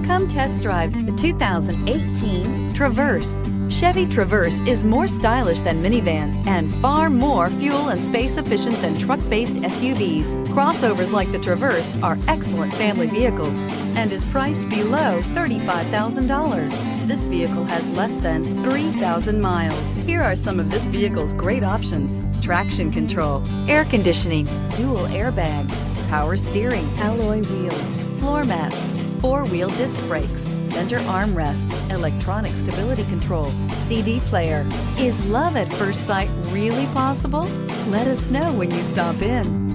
Come test drive the 2018 Traverse. Chevy Traverse is more stylish than minivans and far more fuel and space efficient than truck-based SUVs. Crossovers like the Traverse are excellent family vehicles and is priced below $35,000. This vehicle has less than 3,000 miles. Here are some of this vehicle's great options: traction control, air conditioning, dual airbags, power steering, alloy wheels, floor mats, four-wheel disc brakes, center armrest, electronic stability control, CD player. Is love at first sight really possible? Let us know when you stop in.